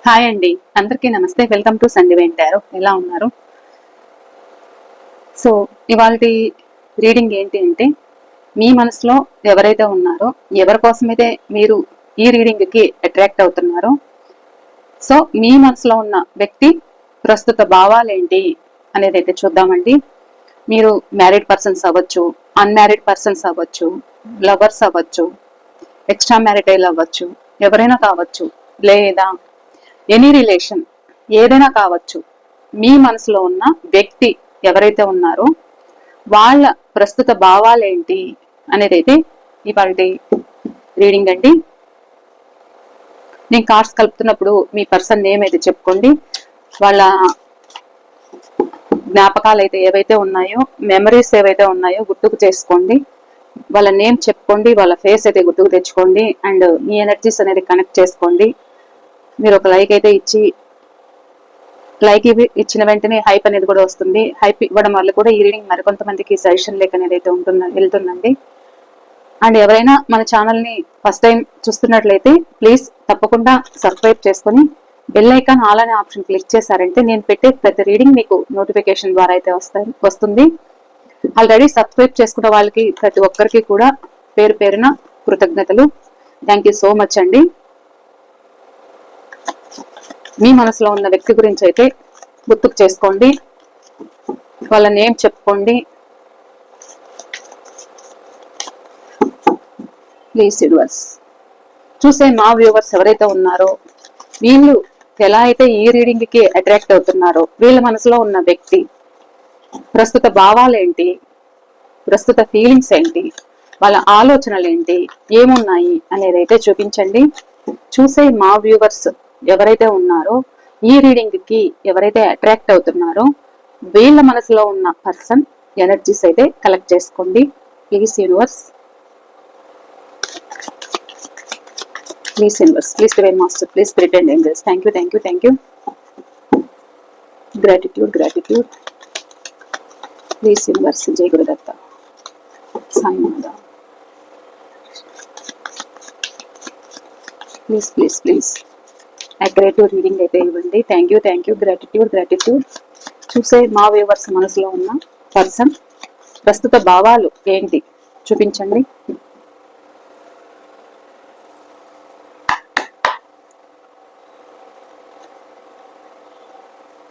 Hi అండి, అందరికీ నమస్తే. వెల్కమ్ టు సండే వెంటారు. ఎలా ఉన్నారు? సో ఇవాళ రీడింగ్ ఏంటి అంటే, మీ మనసులో ఎవరైతే ఉన్నారో, ఎవరి కోసమైతే మీరు ఈ రీడింగ్కి అట్రాక్ట్ అవుతున్నారో, సో మీ మనసులో ఉన్న వ్యక్తి ప్రస్తుత భావాలేంటి అనేది అయితే చూద్దామండి. మీరు మ్యారీడ్ పర్సన్స్ అవ్వచ్చు, అన్మ్యారీడ్ పర్సన్స్ అవ్వచ్చు, లవర్స్ అవ్వచ్చు, ఎక్స్ట్రా మ్యారిటైల్ అవ్వచ్చు, ఎవరైనా కావచ్చు, లేదా ఎనీ రిలేషన్ ఏదైనా కావచ్చు. మీ మనసులో ఉన్న వ్యక్తి ఎవరైతే ఉన్నారో వాళ్ళ ప్రస్తుత భావాలేంటి అనేది అయితే ఇవాళ రీడింగ్ అండి. నేను కార్డ్స్ కలుపుతున్నప్పుడు మీ పర్సన్ నేమ్ అయితే చెప్పుకోండి. వాళ్ళ జ్ఞాపకాలు అయితే ఏవైతే ఉన్నాయో, మెమరీస్ ఏవైతే ఉన్నాయో గుర్తుకు చేసుకోండి. వాళ్ళ నేమ్ చెప్పుకోండి, వాళ్ళ ఫేస్ అయితే గుర్తుకు తెచ్చుకోండి. అండ్ మీ ఎనర్జీస్ అనేది కనెక్ట్ చేసుకోండి. మీరు ఒక లైక్ అయితే ఇచ్చి, లైక్ ఇచ్చిన వెంటనే హైప్ అనేది కూడా వస్తుంది. హైప్ ఇవ్వడం వల్ల కూడా ఈ రీడింగ్ మరికొంతమందికి సజెషన్ లేక అనేది అయితే వెళ్తుందండి. అండ్ ఎవరైనా మన ఛానల్ని ఫస్ట్ టైం చూస్తున్నట్లయితే ప్లీజ్ తప్పకుండా సబ్స్క్రైబ్ చేసుకొని బెల్ ఐకాన్ ఆల్ అనే ఆప్షన్ క్లిక్ చేశారంటే నేను పెట్టే ప్రతి రీడింగ్ మీకు నోటిఫికేషన్ ద్వారా అయితే వస్తుంది. ఆల్రెడీ సబ్స్క్రైబ్ చేసుకున్న వాళ్ళకి ప్రతి ఒక్కరికి కూడా పేరు పేరున కృతజ్ఞతలు. థ్యాంక్ యూ సో మచ్ అండి. మీ మనసులో ఉన్న వ్యక్తి గురించి అయితే గుర్తుకు చేసుకోండి, వాళ్ళ నేమ్ చెప్పుకోండి. ప్లీజ్ యూనివర్స్, చూసే మా వ్యూవర్స్ ఎవరైతే ఉన్నారో వీళ్ళు ఎలా అయితే ఈ రీడింగ్ కి అట్రాక్ట్ అవుతున్నారో, వీళ్ళ మనసులో ఉన్న వ్యక్తి ప్రస్తుత భావాలేంటి, ప్రస్తుత ఫీలింగ్స్ ఏంటి, వాళ్ళ ఆలోచనలు ఏంటి, ఏమున్నాయి అనేది అయితే చూపించండి. చూసే మా వ్యూవర్స్ ఎవరైతే ఉన్నారో, ఈ రీడింగ్ కి ఎవరైతే అట్రాక్ట్ అవుతున్నారో వీళ్ళ మనసులో ఉన్న పర్సన్ ఎనర్జీస్ అయితే కలెక్ట్ చేసుకోండి. Please universe, please universe, please divine master, please spirit and angels. Thank you, thank you, thank you. Gratitude, gratitude. Please universe, జై Gurudatta, Sainatha. Please please please accurate reading అయితే ఇవ్వండి. Thank you, thank you. Gratitude, gratitude. చూసే మా viewers మనసులో ఉన్న person ప్రస్తుత భావాలు ఏంటి చూపించండి.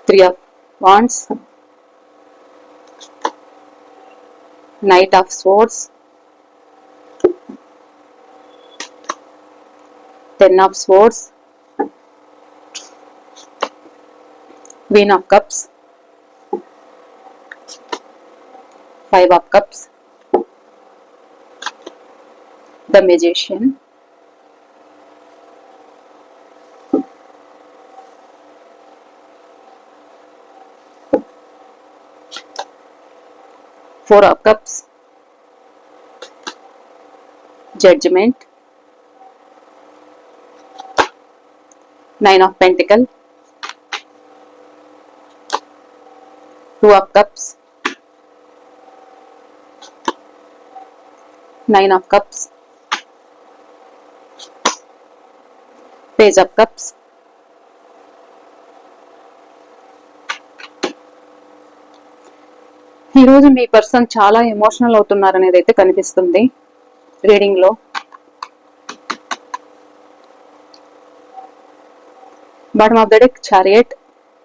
Three of wands, knight of swords, 10 of swords, Queen of cups, 5 of cups, the magician, Four of cups, judgment, 9 of pentacles, 2 of cups, 9 of cups, page of cups, ఈరోజు మీ person చాలా emotional అవుతున్నారు అనేది అయితే కనిపిస్తుంది రీడింగ్ లో. Bottom of the deck chariot,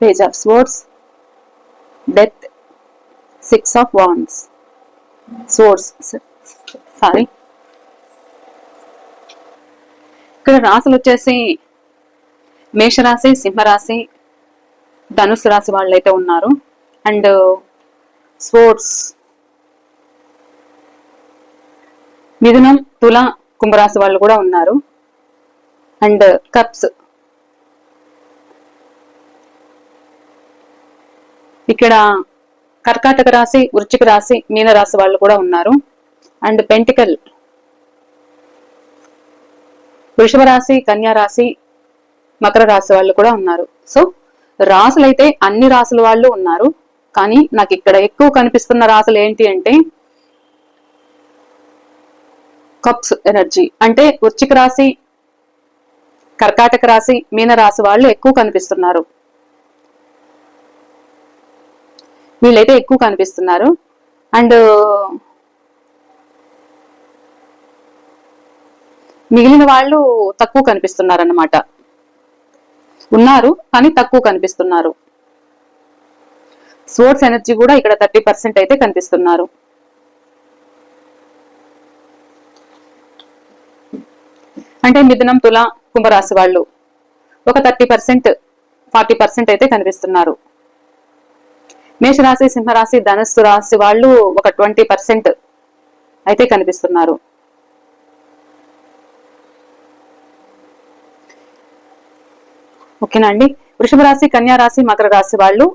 page of swords, death, 6 of wands, swords, sorry. ఇక్కడ రాశులు వచ్చేసి మేషరాశి, సింహరాశి, ధనుసు రాశి వాళ్ళు అయితే ఉన్నారు. అండ్ స్పోర్ట్స్ మిథునం, తుల, కుంభరాశి వాళ్ళు కూడా ఉన్నారు. అండ్ కప్స్ ఇక్కడ కర్కాటక రాశి, వృశ్చిక రాశి, మీన రాశి వాళ్ళు కూడా ఉన్నారు. అండ్ పెంటికల్ వృషభ రాశి, కన్యా రాశి, మకర రాశి వాళ్ళు కూడా ఉన్నారు. సో రాసులైతే అన్ని రాసుల వాళ్ళు ఉన్నారు. కానీ నాకు ఇక్కడ ఎక్కువ కనిపిస్తున్న రాసులు ఏంటి అంటే కప్స్ ఎనర్జీ. అంటే వృశ్చిక రాశి కర్కాటక రాశి, మీన రాశి వాళ్ళు ఎక్కువ కనిపిస్తున్నారు. వీళ్ళైతే ఎక్కువ కనిపిస్తున్నారు. అండ్ మిగిలిన వాళ్ళు తక్కువ కనిపిస్తున్నారు అన్నమాట. ఉన్నారు కానీ తక్కువ కనిపిస్తున్నారు. స్పోర్ట్స్ ఎనర్జీ కూడా ఇక్కడ 30% అయితే కనిపిస్తున్నారు. అంటే మిథునం, తుల, కుంభరాశి వాళ్ళు ఒక 30%, 40% అయితే కనిపిస్తున్నారు. మేషరాశి, సింహరాశి, ధనుస్సు రాశి వాళ్ళు ఒక 20% అయితే కనిపిస్తున్నారు. ఓకేనా అండి. వృషభ రాశి, కన్యా రాశి, మకర రాశి వాళ్ళు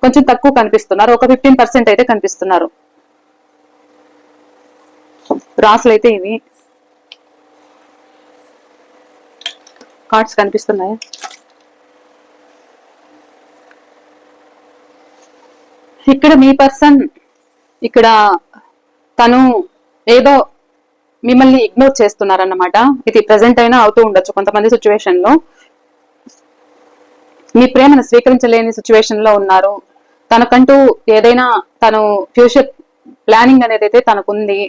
కొంచెం తక్కువ కనిపిస్తున్నారు. ఒక 15% అయితే కనిపిస్తున్నారు. రాసులు అయితే ఇవి. కార్డ్స్ కనిపిస్తున్నాయా? ఇక్కడ మీ పర్సన్ ఇక్కడ తను ఏదో మిమ్మల్ని ఇగ్నోర్ చేస్తున్నారన్నమాట. ఇది ప్రెసెంట్ అయినా అవుతూ ఉండొచ్చు కొంతమంది సిచ్యువేషన్ లో. మీ ప్రేమను స్వీకరించలేని సిచ్యువేషన్ లో ఉన్నారు. తనకంటూ ఏదైనా తను ఫ్యూచర్ ప్లానింగ్ అనేది అయితే తనకుంది.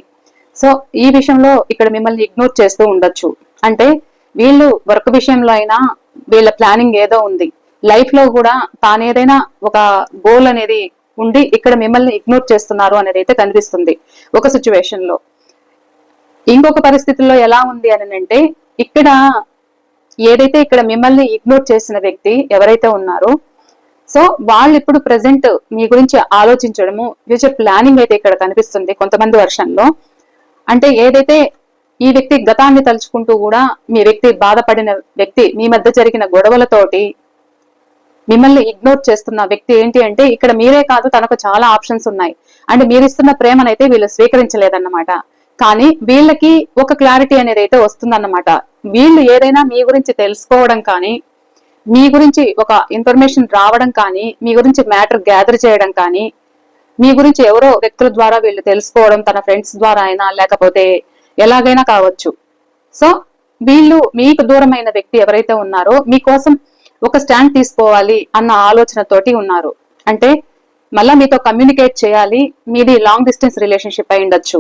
సో ఈ విషయంలో ఇక్కడ మిమ్మల్ని ఇగ్నోర్ చేస్తూ ఉండొచ్చు. అంటే వీళ్ళు వర్క్ విషయంలో అయినా వీళ్ళ ప్లానింగ్ ఏదో ఉంది. లైఫ్ లో కూడా తానేదైనా ఒక గోల్ అనేది ఉండి ఇక్కడ మిమ్మల్ని ఇగ్నోర్ చేస్తున్నారు అనేది అయితే కనిపిస్తుంది ఒక సిచ్యువేషన్ లో. ఇంకొక పరిస్థితుల్లో ఎలా ఉంది అని అంటే ఇక్కడ ఏదైతే ఇక్కడ మిమ్మల్ని ఇగ్నోర్ చేసిన వ్యక్తి ఎవరైతే ఉన్నారో సో వాళ్ళు ఇప్పుడు ప్రెసెంట్ మీ గురించి ఆలోచించడము, ఫ్యూచర్ ప్లానింగ్ అయితే ఇక్కడ కనిపిస్తుంది కొంతమంది వర్షన్లో. అంటే ఏదైతే ఈ వ్యక్తి గతాన్ని తలుచుకుంటూ కూడా మీ వ్యక్తి బాధపడిన వ్యక్తి మీ మధ్య జరిగిన గొడవలతోటి మిమ్మల్ని ఇగ్నోర్ చేస్తున్న వ్యక్తి ఏంటి అంటే ఇక్కడ మీరే కాదు తనకు చాలా ఆప్షన్స్ ఉన్నాయి. అండ్ మీరిస్తున్న ప్రేమనైతే వీళ్ళు స్వీకరించలేదన్నమాట. కానీ వీళ్ళకి ఒక క్లారిటీ అనేది అయితే వస్తుందన్నమాట. వీళ్ళు ఏదైనా మీ గురించి తెలుసుకోవడం కానీ, మీ గురించి ఒక ఇన్ఫర్మేషన్ రావడం కానీ, మీ గురించి మ్యాటర్ గ్యాదర్ చేయడం కానీ, మీ గురించి ఎవరో వ్యక్తుల ద్వారా వీళ్ళు తెలుసుకోవడం, తన ఫ్రెండ్స్ ద్వారా అయినా లేకపోతే ఎలాగైనా కావచ్చు. సో వీళ్ళు మీకు దూరమైన వ్యక్తి ఎవరైతే ఉన్నారో మీకోసం ఒక స్టాండ్ తీసుకోవాలి అన్న ఆలోచనతోటి ఉన్నారు. అంటే మళ్ళా మీతో కమ్యూనికేట్ చేయాలి. మీది లాంగ్ డిస్టెన్స్ రిలేషన్షిప్ అయి ఉండొచ్చు.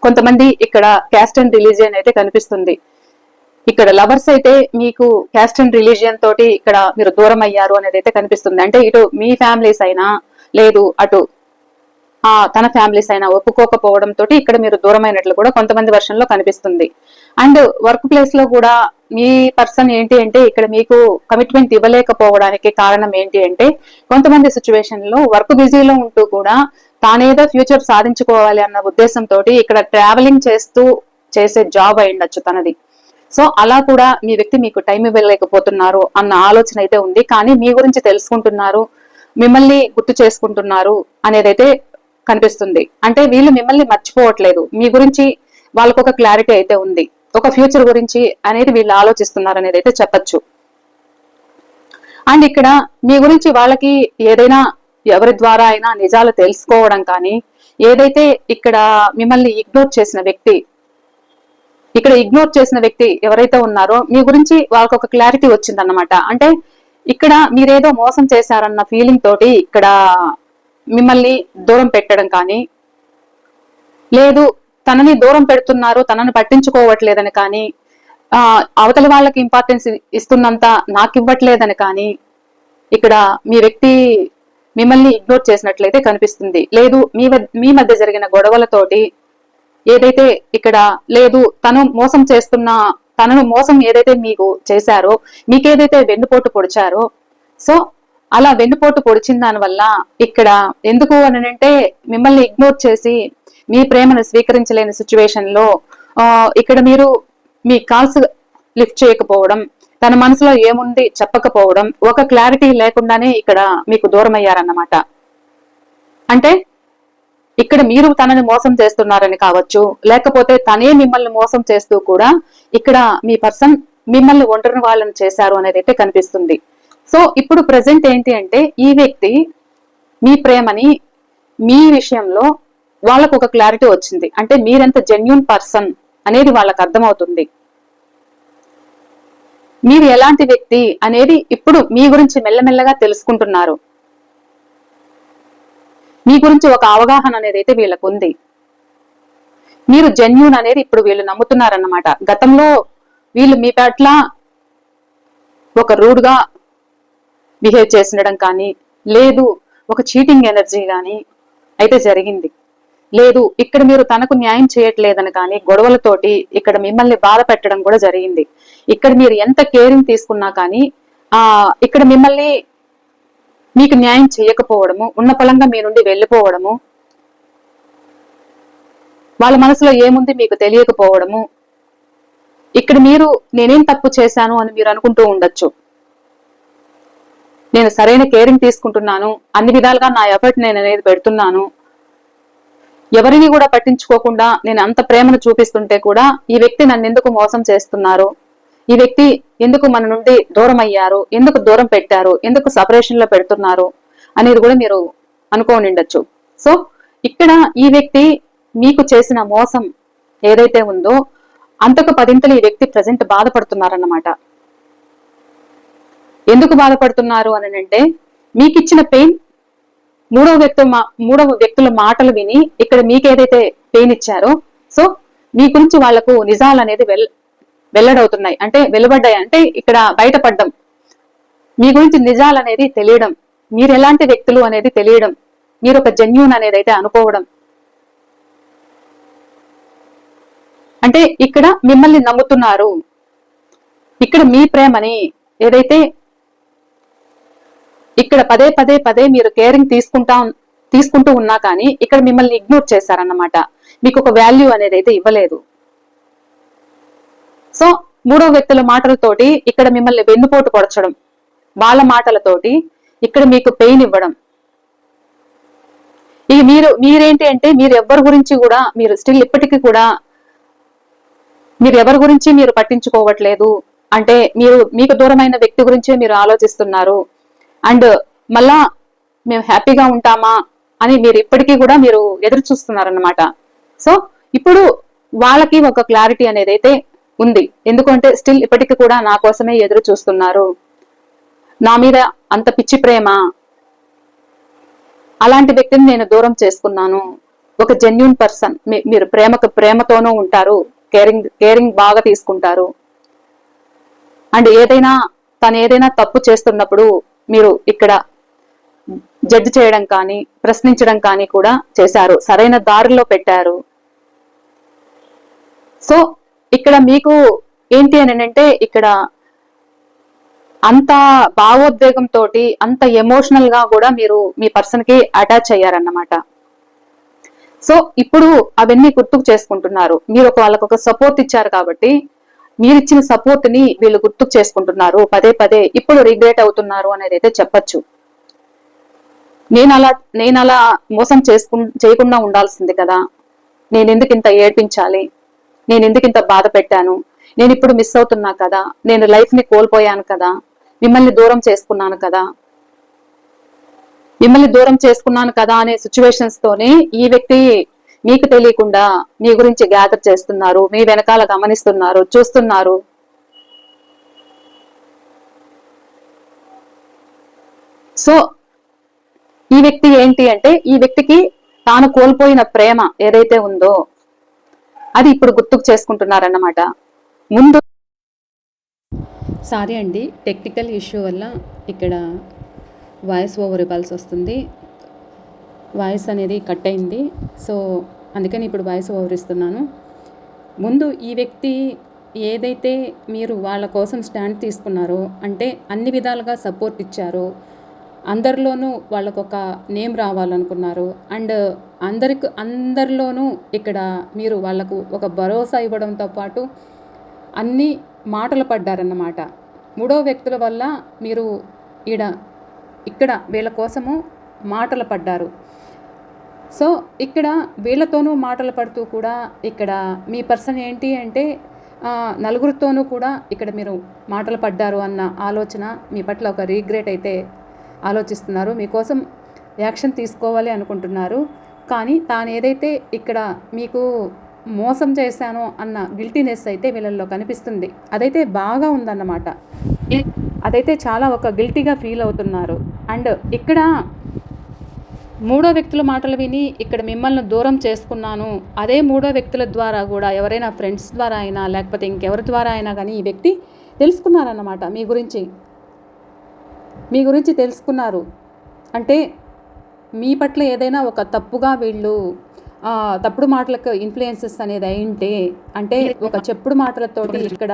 కొంతమంది ఇక్కడ క్యాస్ట్ అండ్ రిలీజియన్ అయితే కనిపిస్తుంది. ఇక్కడ లవర్స్ అయితే మీకు క్యాస్ట్ అండ్ రిలీజియన్ తోటి ఇక్కడ మీరు దూరం అయ్యారు అనేది అయితే కనిపిస్తుంది. అంటే ఇటు మీ ఫ్యామిలీస్ అయినా లేదు అటు తన ఫ్యామిలీస్ అయినా ఒప్పుకోకపోవడం తోటి ఇక్కడ మీరు దూరమైనట్లు కూడా కొంతమంది వర్షన్లో కనిపిస్తుంది. అండ్ వర్క్ ప్లేస్ లో కూడా మీ పర్సన్ ఏంటి అంటే ఇక్కడ మీకు కమిట్మెంట్ ఇవ్వలేకపోవడానికి కారణం ఏంటి అంటే కొంతమంది సిచ్యువేషన్ లో వర్క్ బిజీలో ఉంటూ కూడా తానేదో ఫ్యూచర్ సాధించుకోవాలి అన్న ఉద్దేశంతో ఇక్కడ ట్రావెలింగ్ చేస్తూ చేసే జాబ్ అయి ఉండొచ్చు తనది. సో అలా కూడా మీ వ్యక్తి మీకు టైం ఇవ్వలేకపోతున్నారు అన్న ఆలోచన అయితే ఉంది. కానీ మీ గురించి తెలుసుకుంటున్నారు, మిమ్మల్ని గుర్తు చేసుకుంటున్నారు అనేదైతే కనిపిస్తుంది. అంటే వీళ్ళు మిమ్మల్ని మర్చిపోవట్లేదు. మీ గురించి వాళ్ళకు ఒక క్లారిటీ అయితే ఉంది. ఒక ఫ్యూచర్ గురించి అనేది వీళ్ళు ఆలోచిస్తున్నారు అనేది అయితే చెప్పచ్చు. అండ్ ఇక్కడ మీ గురించి వాళ్ళకి ఏదైనా ఎవరి ద్వారా అయినా నిజాలు తెలుసుకోవడం కానీ, ఏదైతే ఇక్కడ మిమ్మల్ని ఇగ్నోర్ చేసిన వ్యక్తి ఎవరైతే ఉన్నారో మీ గురించి వాళ్ళకి ఒక క్లారిటీ వచ్చిందన్నమాట. అంటే ఇక్కడ మీరేదో మోసం చేశారన్న ఫీలింగ్ తోటి ఇక్కడ మిమ్మల్ని దూరం పెట్టడం కానీ, లేదు తనని దూరం పెడుతున్నారు తనని పట్టించుకోవట్లేదని కానీ, అవతలి వాళ్ళకి ఇంపార్టెన్స్ ఇస్తున్నంత నాకు ఇవ్వట్లేదని కానీ ఇక్కడ మీ వ్యక్తి మిమ్మల్ని ఇగ్నోర్ చేసినట్లయితే కనిపిస్తుంది. లేదు మీ మధ్య జరిగిన గొడవలతోటి ఏదైతే ఇక్కడ లేదు తనను మోసం ఏదైతే మీకు చేశారో, మీకేదైతే వెన్నుపోటు పొడిచారో, సో అలా వెన్నుపోటు పొడిచిన దాని వల్ల ఇక్కడ ఎందుకు అని అంటే మిమ్మల్ని ఇగ్నోర్ చేసి మీ ప్రేమను స్వీకరించలేని సిచ్యువేషన్ లో ఇక్కడ మీరు మీ కాల్స్ లిఫ్ట్ చేయకపోవడం, తన మనసులో ఏముంది చెప్పకపోవడం, ఒక క్లారిటీ లేకుండానే ఇక్కడ మీకు దూరం అయ్యారన్నమాట. అంటే ఇక్కడ మీరు తనని మోసం చేస్తున్నారని కావచ్చు, లేకపోతే తనే మిమ్మల్ని మోసం చేస్తూ కూడా ఇక్కడ మీ పర్సన్ మిమ్మల్ని ఒంటరి వాళ్ళని చేశారు అనేది అయితే కనిపిస్తుంది. సో ఇప్పుడు ప్రెసెంట్ ఏంటి అంటే ఈ వ్యక్తి మీ ప్రేమని మీ విషయంలో వాళ్ళకు ఒక క్లారిటీ వచ్చింది. అంటే మీరెంత జెన్యూన్ పర్సన్ అనేది వాళ్ళకి అర్థమవుతుంది. మీరు ఎలాంటి వ్యక్తి అనేది ఇప్పుడు మీ గురించి మెల్లమెల్లగా తెలుసుకుంటున్నారు. మీ గురించి ఒక అవగాహన అనేది అయితే వీళ్ళకు ఉంది. మీరు జెన్యూన్ అనేది ఇప్పుడు వీళ్ళు నమ్ముతున్నారన్నమాట. గతంలో వీళ్ళు మీ పట్ల ఒక రూడ్ గా బిహేవ్ చేసిండడం కానీ, లేదు ఒక చీటింగ్ ఎనర్జీ కానీ అయితే జరిగింది. లేదు ఇక్కడ మీరు తనకు న్యాయం చేయట్లేదని కానీ గొడవలతోటి ఇక్కడ మిమ్మల్ని బాధ పెట్టడం కూడా జరిగింది. ఇక్కడ మీరు ఎంత కేరింగ్ తీసుకున్నా కానీ ఇక్కడ మిమ్మల్ని మీకు న్యాయం చేయకపోవడము, ఉన్న పలంగా మీ నుండి వెళ్ళిపోవడము, వాళ్ళ మనసులో ఏముంది మీకు తెలియకపోవడము, ఇక్కడ మీరు నేనేం తప్పు చేశాను అని మీరు అనుకుంటూ ఉండొచ్చు. నేను సరైన కేరింగ్ తీసుకుంటున్నాను, అన్ని విధాలుగా నా ఎఫర్ట్ నేను అనేది పెడుతున్నాను, ఎవరిని కూడా పట్టించుకోకుండా నేను అంత ప్రేమను చూపిస్తుంటే కూడా ఈ వ్యక్తి నన్ను ఎందుకు మోసం చేస్తున్నారు, ఈ వ్యక్తి ఎందుకు మన నుండి దూరం అయ్యారు, ఎందుకు దూరం పెట్టారు, ఎందుకు సపరేషన్ లో పెడుతున్నారు అనేది కూడా మీరు అనుకోని ఉండొచ్చు. సో ఇక్కడ ఈ వ్యక్తి మీకు చేసిన మోసం ఏదైతే ఉందో అంతకు పదింతలు ఈ వ్యక్తి ప్రజెంట్ బాధపడుతున్నారన్నమాట. ఎందుకు బాధపడుతున్నారు అని అంటే మీకు ఇచ్చిన పెయిన్ మూడవ వ్యక్తుల మాటలు విని ఇక్కడ మీకు ఏదైతే పెయిన్ ఇచ్చారో సో మీ గురించి వాళ్లకు నిజాలు అనేది వెల్లడవుతున్నాయి, అంటే వెలువడ్డాయి, అంటే ఇక్కడ బయటపడడం, మీ గురించి నిజాలు అనేది తెలియడం, మీరు ఎలాంటి వ్యక్తులు అనేది తెలియడం, మీరు ఒక జెన్యూన్ అనేది అయితే అనుకోవడం, అంటే ఇక్కడ మిమ్మల్ని నమ్ముతున్నారు. ఇక్కడ మీ ప్రేమని ఏదైతే ఇక్కడ పదే మీరు కేరింగ్ తీసుకుంటూ ఉన్నా కానీ ఇక్కడ మిమ్మల్ని ఇగ్నోర్ చేశారన్నమాట. మీకు ఒక వాల్యూ అనేది అయితే ఇవ్వలేదు. సో మూడో వ్యక్తుల మాటలతోటి ఇక్కడ మిమ్మల్ని వెన్నుపోటు పొడచడం, వాళ్ళ మాటలతోటి ఇక్కడ మీకు పెయిన్ ఇవ్వడం. ఇక మీరేంటి అంటే మీరు ఎవరి గురించి కూడా మీరు స్టిల్ ఇప్పటికీ కూడా మీరు ఎవరి గురించి మీరు పట్టించుకోవట్లేదు, అంటే మీకు దూరమైన వ్యక్తి గురించే మీరు ఆలోచిస్తున్నారు. అండ్ మళ్ళా మేము హ్యాపీగా ఉంటామా అని మీరు ఇప్పటికీ కూడా మీరు ఎదురు చూస్తున్నారన్నమాట. సో ఇప్పుడు వాళ్ళకి ఒక క్లారిటీ అనేది అయితే ఉంది. ఎందుకంటే స్టిల్ ఇప్పటికీ కూడా నా కోసమే ఎదురు చూస్తున్నారు, నా మీద అంత పిచ్చి ప్రేమ, అలాంటి వ్యక్తిని నేను దూరం చేసుకున్నాను. ఒక జెన్యూన్ పర్సన్, మీరు ప్రేమతోనూ ఉంటారు, కేరింగ్ బాగా తీసుకుంటారు. అండ్ తను ఏదైనా తప్పు చేస్తున్నప్పుడు మీరు ఇక్కడ జడ్జి చేయడం కానీ ప్రశ్నించడం కానీ కూడా చేశారు, సరైన దారిలో పెట్టారు. సో ఇక్కడ మీకు ఏంటి అని అంటే ఇక్కడ అంత భావోద్వేగంతో అంత ఎమోషనల్ గా కూడా మీరు మీ పర్సన్ కి అటాచ్ అయ్యారన్నమాట. సో ఇప్పుడు అవన్నీ గుర్తుకు చేసుకుంటున్నారు. మీరు వాళ్ళకు ఒక సపోర్ట్ ఇచ్చారు కాబట్టి మీరిచ్చిన సపోర్ట్ ని వీళ్ళు గుర్తుకు చేసుకుంటున్నారు పదే. ఇప్పుడు రిగ్రెట్ అవుతున్నారు అనేది అయితే చెప్పచ్చు. నేను అలా మోసం చేయకుండా ఉండాల్సింది కదా, నేను ఎందుకు ఇంత ఏడ్పించాలి, నేను ఎందుకు ఇంత బాధ పెట్టాను, నేను ఇప్పుడు మిస్ అవుతున్నా కదా, నేను లైఫ్ ని కోల్పోయాను కదా, మిమ్మల్ని దూరం చేసుకున్నాను కదా అనే సిచ్యువేషన్స్ తోనే ఈ వ్యక్తి మీకు తెలియకుండా మీ గురించి గ్యాదర్ చేస్తున్నారు, మీ వెనకాల గమనిస్తున్నారు, చూస్తున్నారు. సో ఈ వ్యక్తి ఏంటి అంటే ఈ వ్యక్తికి తాను కోల్పోయిన ప్రేమ ఏదైతే ఉందో అది ఇప్పుడు గుర్తుకు చేసుకుంటున్నారన్నమాట. ముందు సారీ అండి, టెక్నికల్ ఇష్యూ వల్ల ఇక్కడ వాయిస్ ఓవర్ ఇవ్వాల్సి వస్తుంది. వాయిస్ అనేది కట్ అయింది, సో అందుకని ఇప్పుడు వాయిస్ ఓవర్ ఇస్తున్నాను. ముందు ఈ వ్యక్తి ఏదైతే మీరు వాళ్ళ కోసం స్టాండ్ తీసుకున్నారో, అంటే అన్ని విధాలుగా సపోర్ట్ ఇచ్చారో, అందరిలోనూ వాళ్ళకొక నేమ్ రావాలనుకున్నారు, అండ్ అందరిలోనూ ఇక్కడ మీరు వాళ్ళకు ఒక భరోసా ఇవ్వడంతో పాటు అన్ని మాటలు పడ్డారన్నమాట. మూడో వ్యక్తుల వల్ల మీరు ఇక్కడ వీళ్ళ కోసము మాటలు పడ్డారు. సో ఇక్కడ వీళ్ళతోనూ మాటలు పడుతూ కూడా ఇక్కడ మీ పర్సన్ ఏంటి అంటే నలుగురితోనూ కూడా ఇక్కడ మీరు మాటలు పడ్డారు అన్న ఆలోచన, మీ పట్ల ఒక రిగ్రెట్ అయితే ఆలోచిస్తున్నారు, మీకోసం యాక్షన్ తీసుకోవాలి అనుకుంటున్నారు. కానీ తాను ఏదైతే ఇక్కడ మీకు మోసం చేశాను అన్న గిల్టీనెస్ అయితే వీళ్ళల్లో కనిపిస్తుంది. అదైతే బాగా ఉందన్నమాట. అదైతే చాలా ఒక గిల్టీగా ఫీల్ అవుతున్నారు. అండ్ ఇక్కడ మూడో వ్యక్తుల మాటలు విని ఇక్కడ మిమ్మల్ని దూరం చేసుకున్నాను, అదే మూడో వ్యక్తుల ద్వారా కూడా ఎవరైనా ఫ్రెండ్స్ ద్వారా అయినా లేకపోతే ఇంకెవరి ద్వారా అయినా కానీ ఈ వ్యక్తి తెలుసుకున్నారన్నమాట మీ గురించి తెలుసుకున్నారు. అంటే మీ పట్ల ఏదైనా ఒక తప్పుగా వీళ్ళు తప్పుడు మాటలకు ఇన్ఫ్లుయెన్సెస్ అనేది అయింటే, అంటే ఒక చెప్పుడు మాటలతోటి ఇక్కడ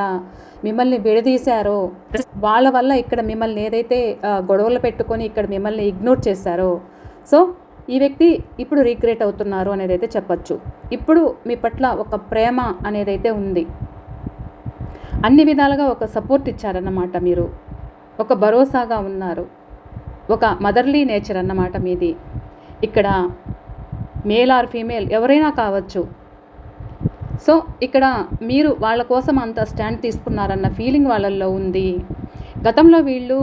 మిమ్మల్ని విడదీశారో, వాళ్ళ వల్ల ఇక్కడ మిమ్మల్ని ఏదైతే గొడవలు పెట్టుకొని ఇక్కడ మిమ్మల్ని ఇగ్నోర్ చేశారో, సో ఈ వ్యక్తి ఇప్పుడు రిగ్రెట్ అవుతున్నారు అనేది అయితే చెప్పచ్చు. ఇప్పుడు మీ పట్ల ఒక ప్రేమ అనేది అయితే ఉంది. అన్ని విధాలుగా ఒక సపోర్ట్ ఇచ్చారన్నమాట. మీరు ఒక భరోసాగా ఉన్నారు. ఒక మదర్లీ నేచర్ అన్నమాట మీది. ఇక్కడ మేల్ ఆర్ ఫీమేల్ ఎవరైనా కావచ్చు. సో ఇక్కడ మీరు వాళ్ళ కోసం అంత స్టాండ్ తీసుకున్నారన్న ఫీలింగ్ వాళ్ళల్లో ఉంది. గతంలో వీళ్ళు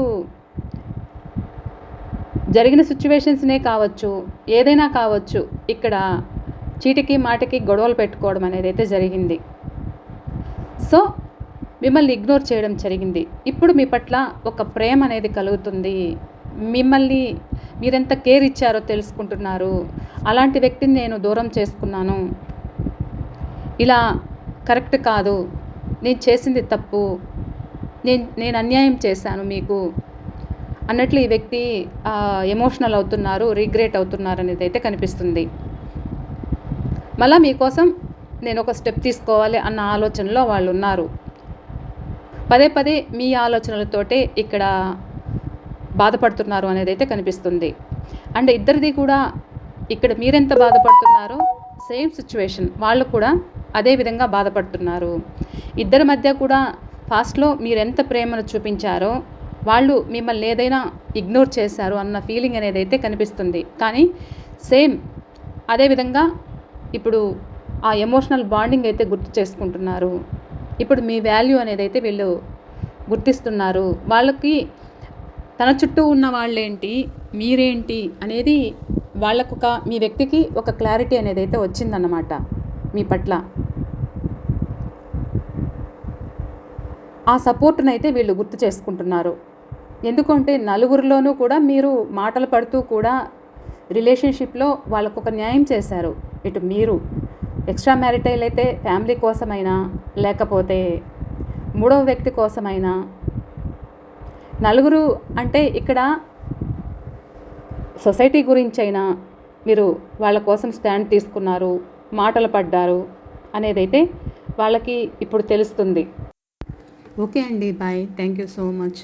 జరిగిన సిచ్యువేషన్స్నే కావచ్చు, ఏదైనా కావచ్చు, ఇక్కడ చీటికి మాటికి గొడవలు పెట్టుకోవడం అనేది అయితే జరిగింది. సో మిమ్మల్ని ఇగ్నోర్ చేయడం జరిగింది. ఇప్పుడు మీ పట్ల ఒక ప్రేమ అనేది కలుగుతుంది. మిమ్మల్ని మీరెంత కేర్ ఇచ్చారో తెలుసుకుంటున్నారు. అలాంటి వ్యక్తిని నేను దూరం చేసుకున్నాను, ఇలా కరెక్ట్ కాదు, నేను చేసింది తప్పు, నేను అన్యాయం చేశాను మీకు అన్నట్లు ఈ వ్యక్తి ఎమోషనల్ అవుతున్నారు, రిగ్రెట్ అవుతున్నారు అనేది అయితే కనిపిస్తుంది. మళ్ళీ మీకోసం నేను ఒక స్టెప్ తీసుకోవాలి అన్న ఆలోచనలో వాళ్ళు ఉన్నారు. పదే పదే మీ ఆలోచనలతోటే ఇక్కడ బాధపడుతున్నారు అనేది అయితే కనిపిస్తుంది. అండ్ ఇద్దరిది కూడా ఇక్కడ మీరెంత బాధపడుతున్నారో సేమ్ సిచ్యువేషన్ వాళ్ళు కూడా అదే విధంగా బాధపడుతున్నారు. ఇద్దరి మధ్య కూడా ఫాస్ట్లో మీరెంత ప్రేమను చూపించారో వాళ్ళు మిమ్మల్ని ఏదైనా ఇగ్నోర్ చేశారు అన్న ఫీలింగ్ అనేది అయితే కనిపిస్తుంది. కానీ సేమ్ అదేవిధంగా ఇప్పుడు ఆ ఎమోషనల్ బాండింగ్ అయితే గుర్తు చేసుకుంటున్నారు. ఇప్పుడు మీ వాల్యూ అనేది అయితే వీళ్ళు గుర్తిస్తున్నారు. వాళ్ళకి తన చుట్టూ ఉన్న వాళ్ళేంటి, మీరేంటి అనేది వాళ్ళకొక మీ వ్యక్తికి ఒక క్లారిటీ అనేది అయితే వచ్చిందన్నమాట మీ పట్ల. ఆ సపోర్ట్ని అయితే వీళ్ళు గుర్తు చేసుకుంటున్నారు. ఎందుకంటే నలుగురిలోనూ కూడా మీరు మాటలు పడుతూ కూడా రిలేషన్షిప్లో వాళ్ళకు ఒక న్యాయం చేశారు. ఇటు మీరు ఎక్స్ట్రా మ్యారిటైల్ అయితే ఫ్యామిలీ కోసమైనా లేకపోతే మూడవ వ్యక్తి కోసమైనా, నలుగురు అంటే ఇక్కడ సొసైటీ గురించి అయినా మీరు వాళ్ళ కోసం స్టాండ్ తీసుకున్నారు, మాటలు పడ్డారు అనేదైతే వాళ్ళకి ఇప్పుడు తెలుస్తుంది. ఓకే అండి, bye. Thank you so much.